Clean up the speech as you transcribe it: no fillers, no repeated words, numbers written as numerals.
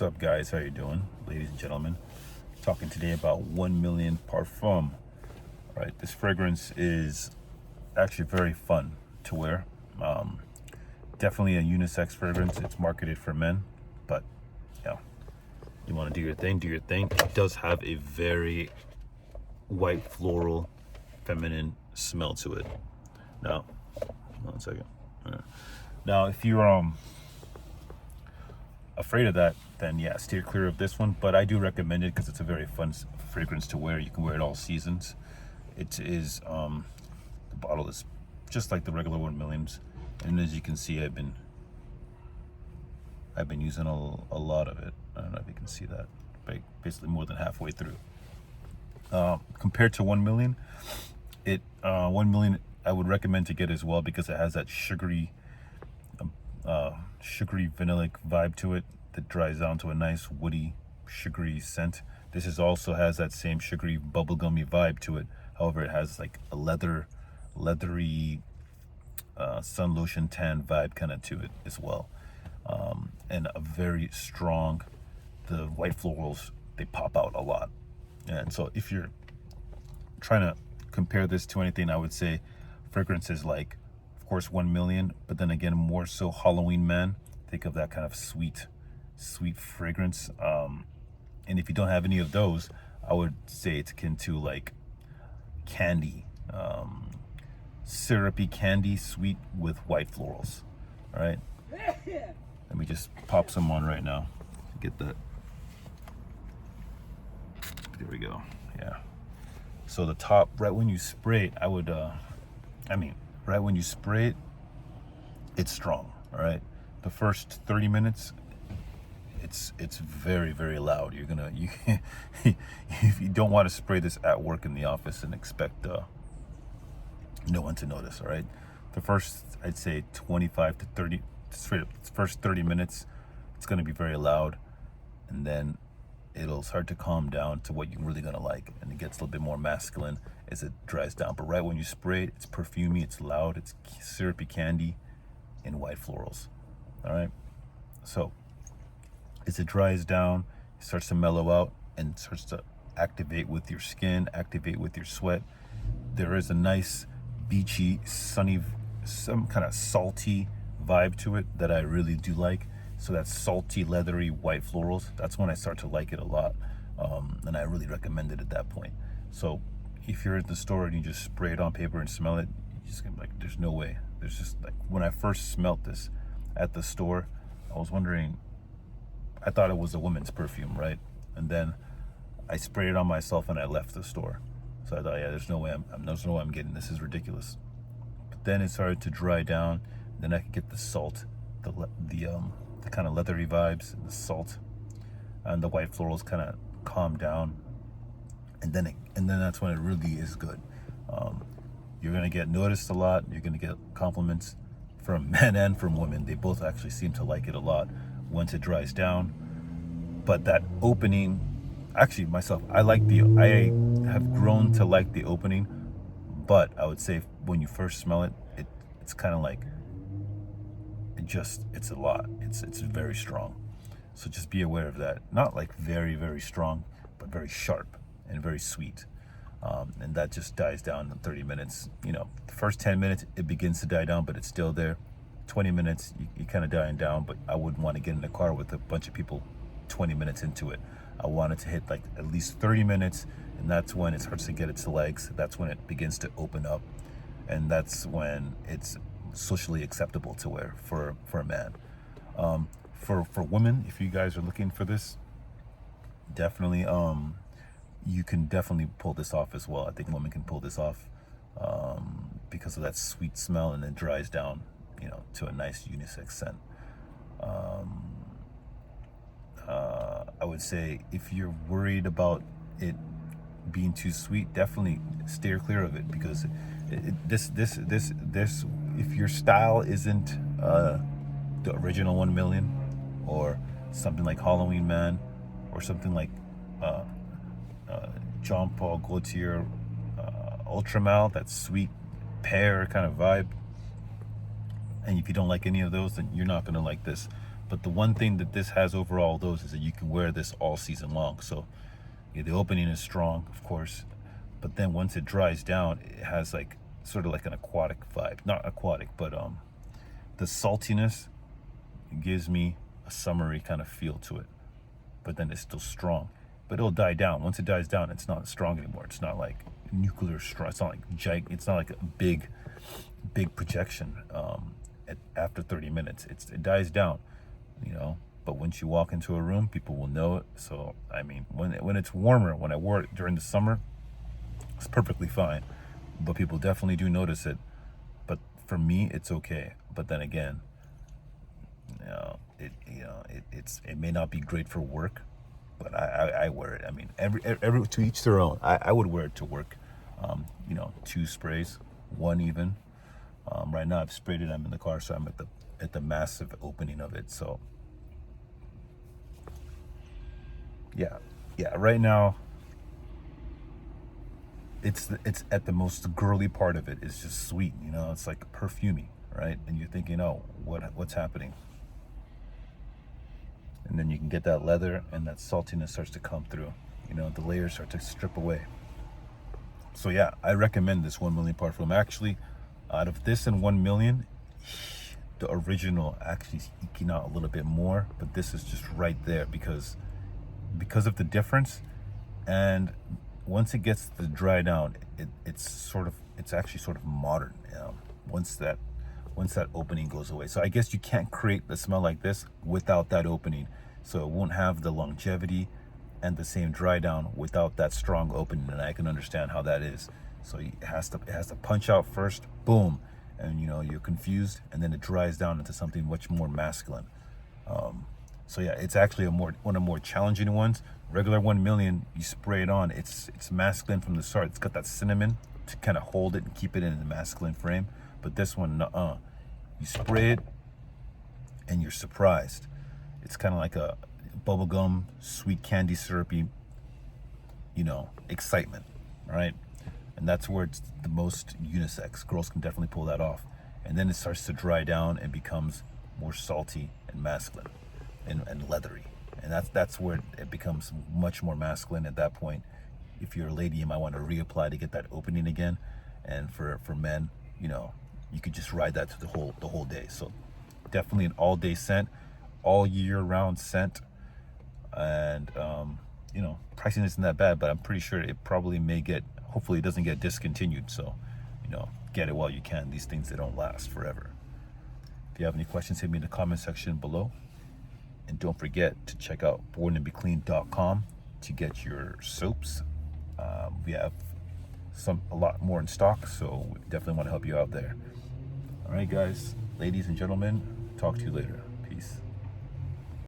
up, guys? How you doing, ladies and gentlemen? Talking today about 1 Million Parfum. All right, this fragrance is actually very fun to wear. Definitely a unisex fragrance. It's marketed for men, but yeah, you want to do your thing, do your thing. It does have a very white floral, feminine smell to it. Now, 1 second. Now, if you're afraid of that, then yeah, steer clear of this one. But I do recommend it because it's a very fun fragrance to wear. You can wear it all seasons. It is the bottle is just like the regular 1 millions, and as you can see, I've been using a lot of it. I don't know if you can see that, but basically more than halfway through. Compared to 1 million, 1 million I would recommend to get as well because it has that sugary vanillic vibe to it that dries down to a nice woody sugary scent. This is also has that same sugary bubblegummy vibe to it. However, it has like a leathery sun lotion tan vibe kind of to it as well, and a very strong, the white florals, they pop out a lot. And so if you're trying to compare this to anything, I would say fragrances like, of course, 1 million, but then again, more so Halloween Man. Think of that kind of sweet fragrance. And if you don't have any of those, I would say it's akin to like candy, syrupy candy, sweet with white florals. All right. Let me just pop some on right now. Get that. There we go. Yeah. So the top, right when you spray it, right when you spray it, it's strong. All right. The first 30 minutes, it's very, very loud. You if you don't want to spray this at work in the office and expect no one to notice. All right. The first, I'd say 25 to 30, straight up, first 30 minutes, it's going to be very loud, and then it'll start to calm down to what you're really gonna like, and it gets a little bit more masculine as it dries down. But right when you spray it, it's perfumey, it's loud, it's syrupy candy and white florals. All right. So as it dries down, it starts to mellow out and starts to activate with your skin, activate with your sweat. There is a nice beachy, sunny, some kind of salty vibe to it that I really do like. So that salty, leathery white florals, that's when I start to like it a lot. And I really recommend it at that point. So if you're at the store and you just spray it on paper and smell it, you're just gonna be like, there's no way. There's just like, when I first smelt this at the store, I was wondering, I thought it was a woman's perfume, right? And then I sprayed it on myself and I left the store. So I thought, yeah, there's no way I'm getting this. Is ridiculous. But then it started to dry down. Then I could get the salt, the kind of leathery vibes, the salt, and the white florals kind of calm down, and then that's when it really is good. You're gonna get noticed a lot. You're gonna get compliments from men and from women. They both actually seem to like it a lot once it dries down. But that opening, actually myself, I have grown to like the opening. But I would say when you first smell it, it's kind of like, it's a lot. It's very strong. So just be aware of that. Not like very, very strong, but very sharp and very sweet. And that just dies down in 30 minutes. The first 10 minutes, it begins to die down, but it's still there. 20 minutes, you kind of dying down, but I wouldn't want to get in the car with a bunch of people 20 minutes into it. I want it to hit like at least 30 minutes, and that's when it starts to get its legs. That's when it begins to open up, and that's when it's socially acceptable to wear for a man. For women, if you guys are looking for this, definitely you can definitely pull this off as well. I think women can pull this off because of that sweet smell, and it dries down to a nice unisex scent. I would say if you're worried about it being too sweet, definitely steer clear of it, because this if your style isn't the original 1 million, or something like Halloween Man, or something like Jean Paul Gaultier Ultramal, that sweet pear kind of vibe, and if you don't like any of those, then you're not going to like this. But the one thing that this has over all those is that you can wear this all season long. So yeah, the opening is strong, of course, but then once it dries down, it has like sort of like an aquatic vibe. Not aquatic, but the saltiness gives me a summery kind of feel to it. But then it's still strong. But it'll die down. Once it dies down, it's not strong anymore. It's not like nuclear strong. It's not like it's not like a big projection. After 30 minutes, it dies down, you know. But once you walk into a room, people will know it. So I mean, when it's warmer, when I wore it during the summer, it's perfectly fine. But people definitely do notice it. But for me, it's okay. But then again, it may not be great for work, but I wear it. I mean, every to each their own. I would wear it to work. 2 sprays, 1 even. Right now I've sprayed it. I'm in the car, so I'm at the massive opening of it. So yeah. Right now, it's at the most girly part of it. It's just sweet, It's like perfumey, right? And you're thinking, oh, what's happening? And then you can get that leather, and that saltiness starts to come through. The layers start to strip away. So yeah, I recommend this 1 Million Parfum. Actually, out of this and 1 Million, the original actually is eking out a little bit more, but this is just right there because of the difference. And once it gets to dry down, it's actually sort of modern. Once that opening goes away. So I guess you can't create the smell like this without that opening. So it won't have the longevity and the same dry down without that strong opening. And I can understand how that is. So it has to punch out first, boom, and you're confused, and then it dries down into something much more masculine. So yeah, it's actually one of the more challenging ones. Regular 1 Million, you spray it on, it's masculine from the start. It's got that cinnamon to kind of hold it and keep it in the masculine frame. But this one, you spray it and you're surprised. It's kind of like a bubblegum, sweet candy syrupy, excitement, right? And that's where it's the most unisex. Girls can definitely pull that off. And then it starts to dry down and becomes more salty and masculine and leathery. And that's where it becomes much more masculine at that point. If you're a lady, you might want to reapply to get that opening again. And for men, you could just ride that to the whole day. So definitely an all-day scent, all year round scent. And pricing isn't that bad, but I'm pretty sure it probably hopefully it doesn't get discontinued. So get it while you can. These things, they don't last forever. If you have any questions, hit me in the comment section below. And don't forget to check out bornandbeclean.com to get your soaps. We have a lot more in stock, so we definitely want to help you out there. All right, guys, ladies and gentlemen, talk to you later. Peace.